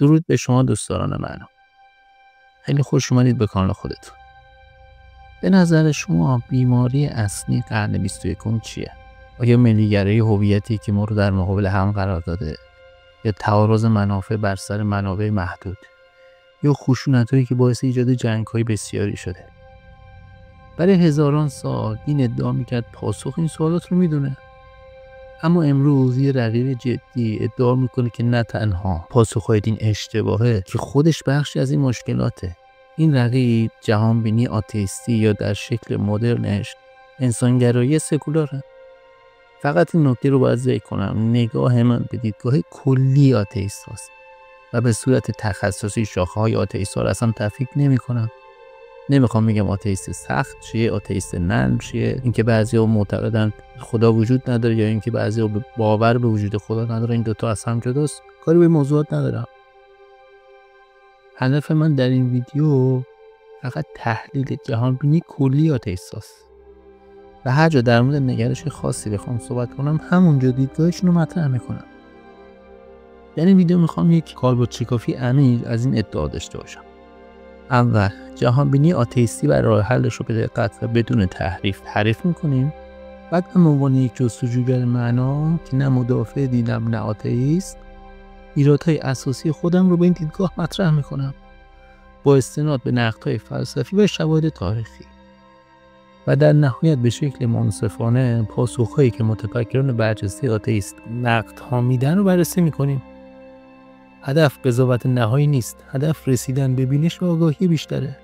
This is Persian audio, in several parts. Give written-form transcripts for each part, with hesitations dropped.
درود به شما دوستداران من. خیلی خوش اومدید به کانال خودتون. به نظر شما بیماری اصلی قرن 21 چیه؟ آیا ملیگرایی هویتی که ما رو در مقابل هم قرار داده، یا تعارض منافع بر سر منابع محدود، یا خشونت‌هایی که باعث ایجاد جنگ‌های بسیاری شده؟ برای هزاران سال دین ادعا می‌کرد پاسخ این سوالات رو میدونه. اما امروز یه رقیب جدی ادعا میکنه که نه تنها پاسخهای دین اشتباهه که خودش بخشی از این مشکلاته. این رقیب جهانبینی آتئیستی یا در شکل مدرنش انسانگرایی سکولاره. فقط این نکته رو باید ذکر کنم، نگاه من به دیدگاه کلی آتئیست هست و به صورت تخصصی شاخه‌های آتئیست ها رو اصلا تفکیک نمی‌کنم. نمیخوام بگم آتئیست سخت چیه، آتئیست نرم چیه، اینکه بعضیا معتقدن خدا وجود نداره یا اینکه بعضیا باور به وجود خدا نداره، این دوتا از هم جداست. کاری به موضوعات ندارم. هدف من در این ویدیو فقط تحلیل جهانبینی کلی آتئیست هست و هر جا در مورد نگرش خاصی بخوام صحبت کنم همونجا دیدگاهشون رو مطرح میکنم. در این ویدیو میخوام یک کالبدشکافی عمیق از این ادعا داشته باشم. اول جهانبینی آتئیستی و راه حلش رو به دقت و بدون تحریف تعریف میکنیم. بعد به عنوان یک جستجوگر معنا که نه مدافع دینم نه آتئیست، ایرادهای اساسی خودم رو به این دیدگاه مطرح میکنم با استناد به نقدهای فلسفی و شواهد تاریخی و در نهایت به شکل منصفانه پاسخهایی که متفکران برجسته آتئیست نقدها میدن رو بررسی میکنیم. هدف قضاوت نهایی نیست، هدف رسیدن به بینش و آگاهی بیشتره.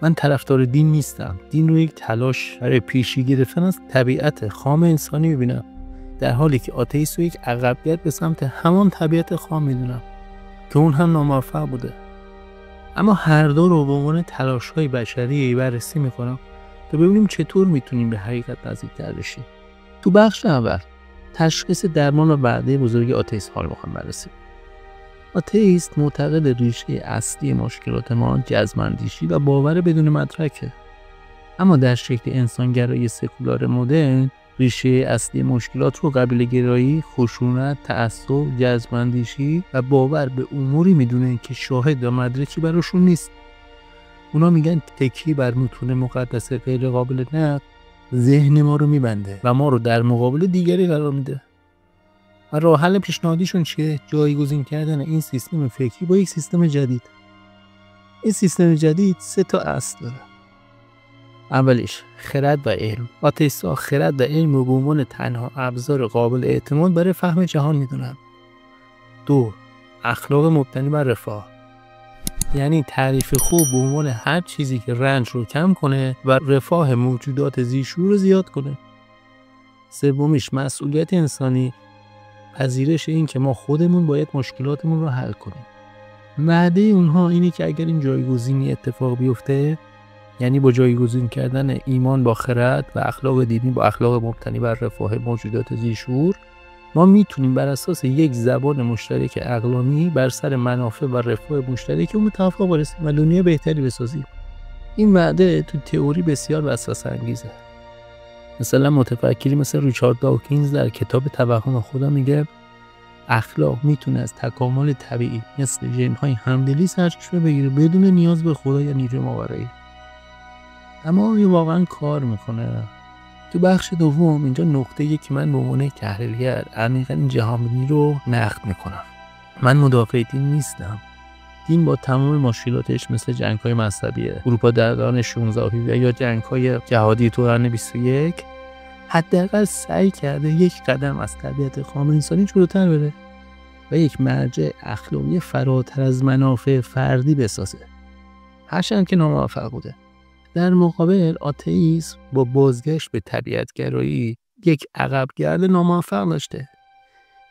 من طرفدار دین نیستم. دین رو یک تلاش برای پیشی گرفتن از طبیعت خام انسانی میبینم، در حالی که آتئیست رو یک عقبگرد به سمت همان طبیعت خام میدونم که اون هم ناموفق بوده. اما هر دو رو به عنوان تلاش‌های بشری بررسی میکنم تا ببینیم چطور میتونیم به حقیقت نزدیک‌تر بشیم. تو بخش اول تشخیص درمان و وعده بزرگ آتئیست ها رو میخوام بررسیم. آتئیست معتقد ریشه اصلی مشکلات ما جزم‌اندیشی و باور بدون مدرکه. اما در شکل انسانگرایی سکولار مدرن ریشه اصلی مشکلات رو قبیله‌گرایی، خشونت، تعصب، جزم‌اندیشی و باور به اموری میدونه که شاهد و مدرکی براشون نیست. اونا میگن تکیه بر متون مقدس غیر قابل نقد ذهن ما رو میبنده و ما رو در مقابل دیگری قرار میده. و راه حل پیشنهادیشون چیه؟ جایگزین کردن این سیستم فکری با یک سیستم جدید. این سیستم جدید 3 اصل داره. اولیش خرد و علم. آتئیست‌ها خرد و علم رو به عنوان تنها ابزار قابل اعتماد برای فهم جهان میدونن. 2 اخلاق مبتنی بر رفاه. یعنی تعریف خوب به عنوان هر چیزی که رنج رو کم کنه و رفاه موجودات ذی‌شعور رو زیاد کنه. 3 مسئولیت انسانی. پذیرش این که ما خودمون باید مشکلاتمون رو حل کنیم. وعده اونها اینه که اگر این جایگزینی اتفاق بیفته، یعنی با جایگزین کردن ایمان با خرد و اخلاق دینی با اخلاق مبتنی بر رفاه موجودات ذی‌شعور، ما میتونیم بر اساس یک زبان مشترک عقلانی بر سر منافع و رفاه مشترکمون توافق برسیم و دنیا بهتری بسازیم. این وعده تو تئوری بسیار وسوسه انگیزه. مثلا متفکری مثل ریچارد داوکینز در کتاب توهم خدا میگه اخلاق میتونه از تکامل طبیعی مثل ژن‌های همدلی سرچشمه بگیره بدون نیاز به خدا یا نیروی ماورایی. اما آیا واقعا کار میکنه؟ تو بخش دوم اینجا نقطه‌ایه که من به عنوان تحلیلگر عمیقاً این جهانبینی رو نقد میکنم. من مدافع دین نیستم. دین با تمام مشکلاتش مثل جنگ‌های مذهبی اروپا در قرن 16 یا جنگ‌های جهادی تو قرن 21 حداقل سعی کرده یک قدم از طبیعت خام انسانی جلوتر بره و یک مرجع اخلاقی فراتر از منافع فردی بسازه، هرچند که ناموفق بوده. در مقابل آتئیسم با بازگشت به طبیعتگرایی یک عقبگرد ناموفق داشته.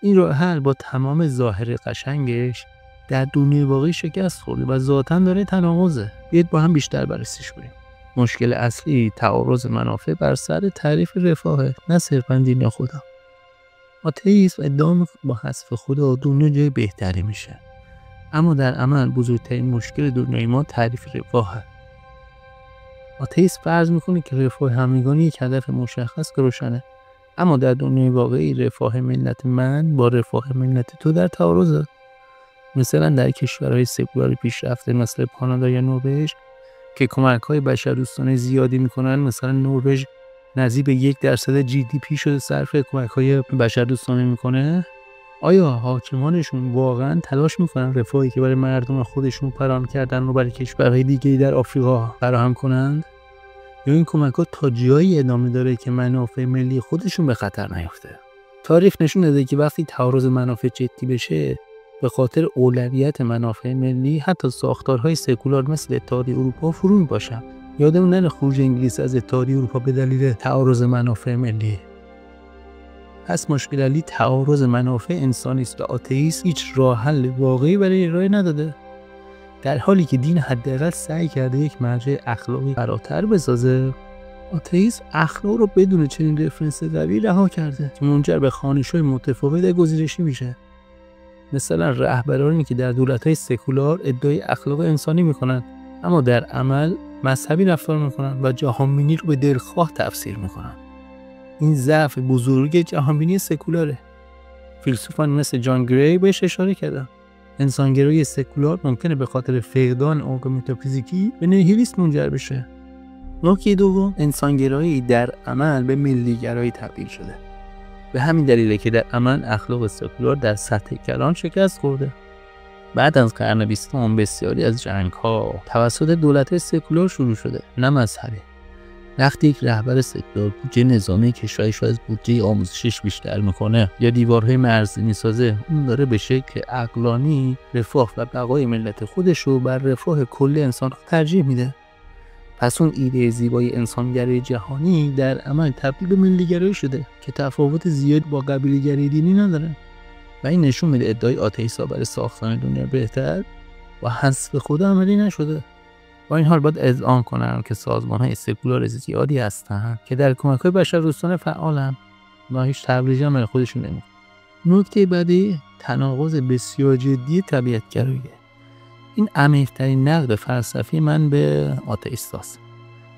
این راه حل با تمام ظاهر قشنگش در دنیای واقعی شکست خورده و ذاتاً داره تناقضه. بیاید با هم بیشتر بررسیش کنیم. مشکل اصلی تعارض منافع بر سر تعریف رفاهه، نه صرفاً دین یا خدا. آتئیسم ادعا میکنه با حذف خدا دنیا جای بهتری میشه، اما در عمل بزرگترین مشکل دنیای ما تعریف رفاهه. آتئیسم فرض میکنه که رفاه همگانی یک هدف مشخص که روشنه، اما در دنیای واقعی رفاه ملت من با رفاه ملت تو در تعارضه. مثلا در کشورهای سکولار پیشرفته مثل کانادا یا نروژ که کمک‌های بشردوستانه زیادی میکنن، مثلا نروژ نزدیک به 1% GDP شده صرف کمک‌های بشردوستانه میکنه، آیا حاکمانشون واقعا تلاش میکنن رفاهی که برای مردم خودشون فراهم کردن رو برای کشورهای دیگه‌ای در آفریقا فراهم کنند؟ یا این کمک‌ها تا جایی ادامه داره که منافع ملی خودشون به خطر نیفته؟ تاریخ نشون داده که وقتی تعارض منافع جدی بشه، به خاطر اولویت منافع ملی حتی ساختارهای سکولار مثل اتحادیه اروپا فرو می‌باشن. یادمون نره خروج انگلیس از اتحادیه اروپا به دلیل تعارض منافع ملی. پس مشکل علی تعارض منافع انسانی است و آتئیسم هیچ راه حل واقعی برای ارائه نداده. در حالی که دین حداقل سعی کرده یک مرجع اخلاقی فراتر بسازه، آتئیسم اخلاق رو بدون چنین رفرنس قوی رها کرده که منجر به خوانش‌های متفاوت گزینشی میشه. مثلا رهبرانی که در دولت‌های سکولار ادعای اخلاق انسانی میکنن اما در عمل مذهبی رفتار میکنن و جهانبینی رو به دلخواه تفسیر میکنن. این ضعف بزرگ جهانبینی سکولاره. فیلسوفان مثل جان گری بهش اشاره کردن. انسانگرایی سکولار ممکنه به خاطر فقدان عمق متافیزیکی به نیهیلیسم منجر بشه. نکته دوم، انسانگرایی در عمل به ملیگرایی تبدیل شده. به همین دلیله که در عمل اخلاق سکولار در سطح کلان شکست خورده. بعد از قرن 20 بسیاری از جنگ‌ها توسط دولت‌های سکولار شروع شده، نه مذهبی. وقتی یک رهبر سکولار بودجه نظامی کشورش رو از بودجه آموزشیش بیشتر میکنه یا دیوارهای مرزی میسازه، اون داره به شکل عقلانی رفاه و بقای ملت خودش رو بر رفاه کل انسان ترجیح میده. پس اون ایده زیبای انسانگرای جهانی در عمل تبدیل به ملیگرایی شده که تفاوت زیاد با قبیله‌گرای دینی نداره. و این نشون میده ادعای آتئیستا برای ساختن دنیا بهتر و حذف خدا عملی نشده. با این حال باید اذعان کنم که سازمان‌های سکولار زیادی هستن که در کمک‌های بشردوستانه فعالن و هیچ تبلیغی هم برای خودشون نمی‌کنن. نکته بعدی، تناقض بسیار جدی طبیعت‌گراییه. این عمیق‌ترین نقد فلسفی من به آتئیستاست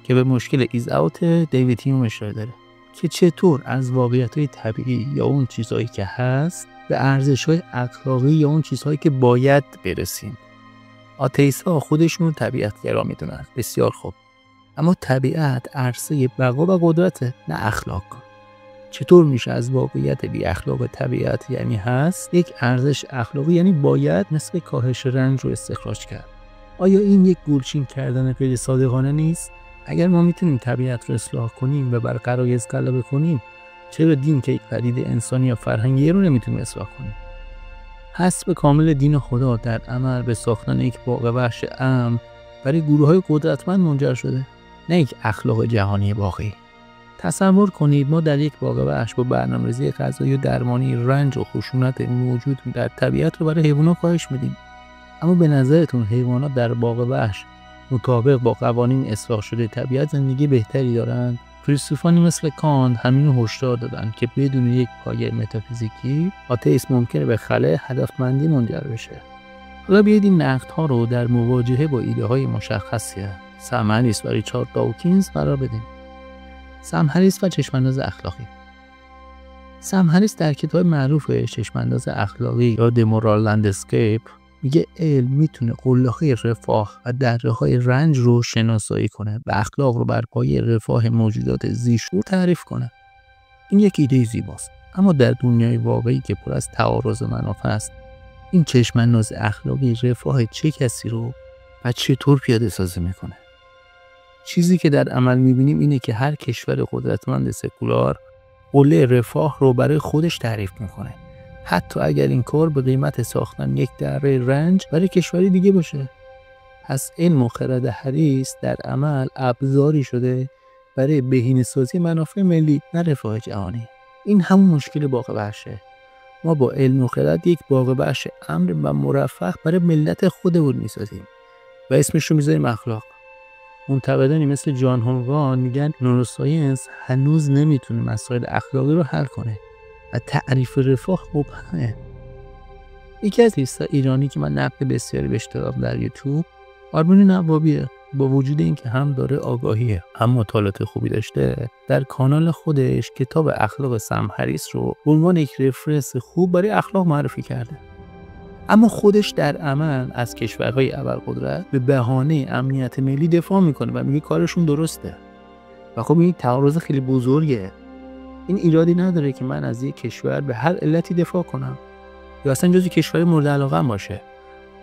که به مشکل ایز اوت دیوید هیوم اشاره داره که چطور از واقعیت‌های طبیعی یا اون چیزهایی که هست به ارزش‌های اخلاقی یا اون چیزهایی که باید برسیم. آتئیست‌ها خودشون طبیعت‌گرا میدونن، بسیار خوب، اما طبیعت عرصه بقا و قدرته، نه اخلاق. چطور میشه از واقعیت بی اخلاق طبیعت یعنی هست یک ارزش اخلاقی یعنی باید مثل کاهش رنج رو استخراج کرد؟ آیا این یک گولچین کردن غیر صادقانه نیست؟ اگر ما میتونیم طبیعت رو اصلاح کنیم و بر غرایز غلبه کنیم، چرا دین که یک پدیده انسانی یا فرهنگی رو نمیتونیم اصلاح کنیم؟ حسب کامل دین خدا در عمل به ساختن یک باغ وحش امن برای گروه‌های قدرتمند منجر شده، نه یک اخلاق جهانی واقعی. تصور کنید ما در یک باغ وحش با برنامه‌ریزی غذایی و درمانی رنج و خشونت موجود در طبیعت رو برای حیوانات کاهش میدیم. اما به نظرتون حیوانات در باغ وحش مطابق با قوانین اصلاح شده طبیعت زندگی بهتری دارند؟ فیلسوفانی مثل کانت همین هشدار دادن که بدون یک پایه متافیزیکی آتئیسم ممکنه به خلأ هدفمندی منجر بشه. حالا بیایید این نقدها رو در مواجهه با ایده‌های مشخصی سم هریس و ریچارد داوکینز قرار بدیم. سم هریس و چشم‌انداز اخلاقی. سم هریس در کتاب معروف چشم‌انداز اخلاقی یا The Moral Landscape میگه علم میتونه قله‌های رفاه و دره‌های رنج رو شناسایی کنه و اخلاق رو بر پایه رفاه موجودات ذی‌شعور تعریف کنه. این یک ایده زیباست، اما در دنیای واقعی که پر از تعارض منافع است، این چشم‌انداز اخلاقی رفاه چه کسی رو و چطور پیاده سازی میکنه؟ چیزی که در عمل میبینیم اینه که هر کشور قدرتمند سکولار قله رفاه رو برای خودش تعریف میکنه، حتی اگر این کار به قیمت ساختن یک دره رنج برای کشوری دیگه باشه. پس علم و خرد هریس در عمل ابزاری شده برای بهینه‌سازی منافع ملی، نه رفاه جهانی. این همون مشکل باغ وحشه. ما با علم و خرد یک باغ وحش امن و مرفه برای ملت خودمون میسازیم و اسمش رو میذاریم اخلاق. منتقدانی مثل جان هونگان میگن نوروساینس هنوز نمیتونه مسائل اخلاقی رو حل کنه و تعریف رفاه مبهمه. یکی از لیست‌های ایرانی که من نقد بسیاری بهش دادم در یوتیوب، آرمین نوابیه. با وجود اینکه هم داره آگاهیه هم مطالعات خوبی داشته، در کانال خودش کتاب اخلاق سم هریس رو به عنوان یک رفرنس خوب برای اخلاق معرفی کرده. اما خودش در عمل از کشورهای ابرقدرت به بهانه امنیت ملی دفاع میکنه و میگه کارشون درسته. و خب این تعارض خیلی بزرگه. این ایرادی نداره که من از یک کشور به هر علتی دفاع کنم یا اصلا جزو کشور مورد علاقه باشه.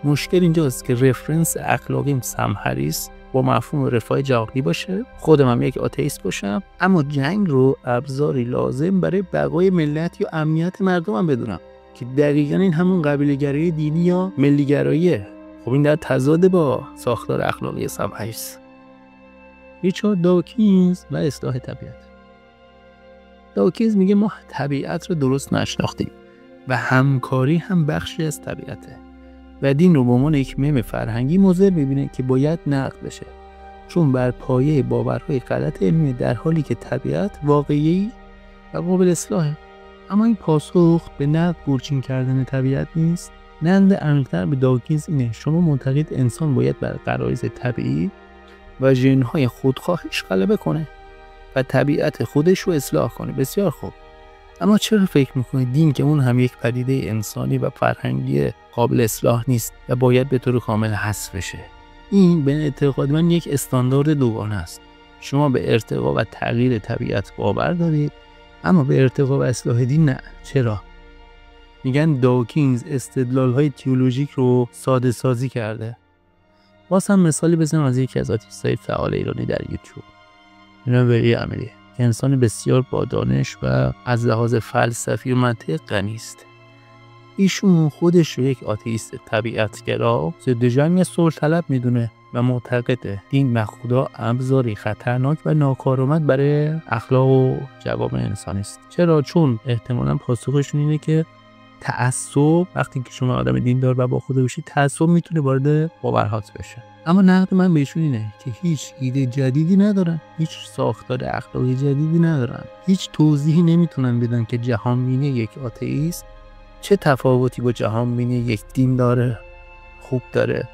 مشکل اینجاست که رفرنس اخلاقیم سم هریس با مفهوم رفاه جهانی باشه، خودم هم یک آتئیست باشم، اما جنگ رو ابزاری لازم برای بقای ملت یا امنیت مردم هم بدونم که دقیقاً این همون قبیله‌گرایی دینی یا ملی‌گراییه. خب این در تضاد با ساختار اخلاقی سم هریس. ریچارد داوکینز و اصلاح طبیعت. داوکینز میگه ما طبیعت رو درست نشناختیم و همکاری هم بخشی از طبیعته و دین رو به عنوان یک مم فرهنگی مضر می‌بینه که باید نقد بشه، چون بر پایه باورهای غلط علمی، در حالی که طبیعت واقعی و قابل اصلاحه. اما این پاسخ به نقد گورچین کردن طبیعت نیست. نقد عمیق‌تر به داوکینز اینه: شما معتقد انسان باید بر غرایز طبیعی و ژن‌های خودخواهش غلبه کنه و طبیعت خودش رو اصلاح کنه. بسیار خوب، اما چرا فکر میکنید دین که اون هم یک پدیده انسانی و فرهنگی قابل اصلاح نیست و باید به طور کامل حذف بشه؟ این به اعتقاد من یک استاندارد دوگانه است. شما به ارتقا و تغییر طبیعت باور دارید، اما به ارتقا و اصلاح دین نه. چرا؟ میگن داوکینز استدلال‌های تئولوژیک رو ساده سازی کرده. باز هم مثالی بزنم از یکی از آتیست‌های فعال ایرانی در یوتیوب، نوری امیری، که انسان بسیار با دانش و از لحاظ فلسفی و منطق غنی است. ایشون خودش رو یک آتئیست طبیعتگرا ضد جنگ صلح طلب میدونه و معتقده دین و خدا ابزاری خطرناک و ناکارآمد برای اخلاق و جوامع انسانی است. چرا؟ چون احتمالاً پاسخشون اینه که تعصب، وقتی که شما آدم دیندار و با خدا باشید، تعصب میتونه وارد باورهات بشه. اما نقد من بهشون اینه که هیچ ایده جدیدی ندارن، هیچ ساختار اخلاقی جدیدی ندارن، هیچ توضیحی نمیتونن بدن که جهانبینی یک آتئیست چه تفاوتی با جهانبینی یک دیندار خوب داره.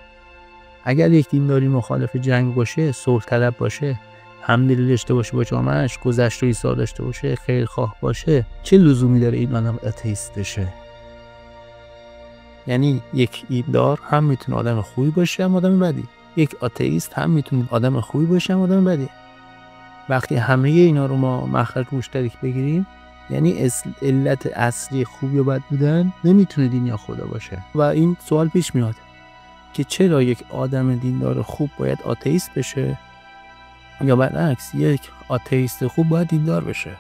اگر یک دینداری مخالف جنگ باشه، صلح طلب باشه، همدلی داشته باشه با جامعه‌اش، گذشته ایثار داشته باشه، خیرخواه باشه، چه لزومی داره این آدم آتئیست بشه؟ یعنی یک دیندار هم میتونه آدم خوبی باشه هم آدم بدی، یک آتئیست هم میتونه آدم خوبی باشه هم آدم بدی. وقتی همه اینا رو ما مخرج مشترک بگیریم، یعنی علت اصلی خوب یا بد بودن نمیتونه دین یا خدا باشه. و این سوال پیش میاد که چرا یک آدم دیندار خوب باید آتئیست بشه یا برعکس یک آتئیست خوب باید دیندار بشه؟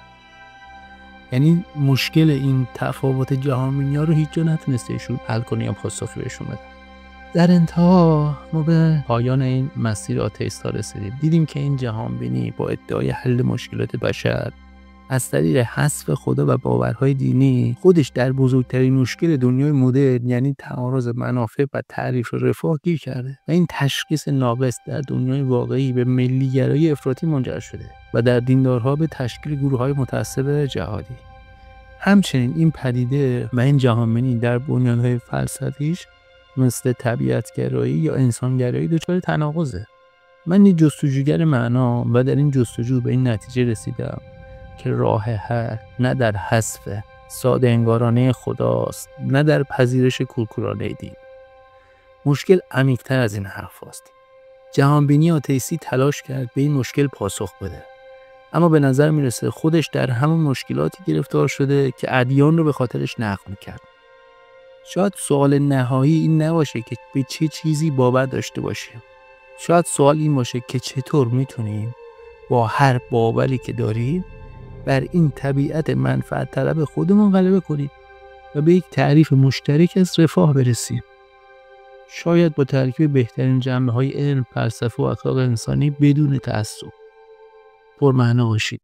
یعنی مشکل این تفاوت جهانبینی‌ها رو هیچ جا نتونسته ایشون حل کنه یا پاسخی بهشون بده. در انتها ما به پایان این مسیر آتئیستا رسیدیم. دیدیم که این جهانبینی با ادعای حل مشکلات بشر از طریق حذف خدا و باورهای دینی خودش در بزرگترین مشکل دنیای مدرن، یعنی تعارض منافع و تعریف رفاه، گیر کرده و این تشخیص ناقص در دنیای واقعی به ملی‌گرایی افراطی منجر شده و در دیندارها به تشکیل گروه‌های متعصب جهادی. همچنین این پدیده و این جهانبینی در بنیان‌های فلسفیش مثل طبیعتگرایی یا انسانگرایی دچار تناقضه. من یک جستجوگر معنا و در این جستجو به این نتیجه رسیدم که راه حل نه در حذف ساده انگارانه خداست، نه در پذیرش کورکورانه دین. مشکل عمیق‌تر از این حرف است. جهانبینی آتئیستی تلاش کرد به این مشکل پاسخ بده، اما به نظر میرسه خودش در همون مشکلاتی گرفتار شده که ادیان رو به خاطرش نقد می‌کرد. شاید سوال نهایی این نباشه که به چه چیزی باور داشته باشیم. شاید سوال این باشه که چطور میتونیم با هر باوری که داریم بر این طبیعت منفعت طلب خودمون غلبه کنیم و به یک تعریف مشترک از رفاه برسیم. شاید با ترکیب بهترین جنبه‌های علم، فلسفه و اخلاق انسانی بدون تعصب. پرمعنا باشید.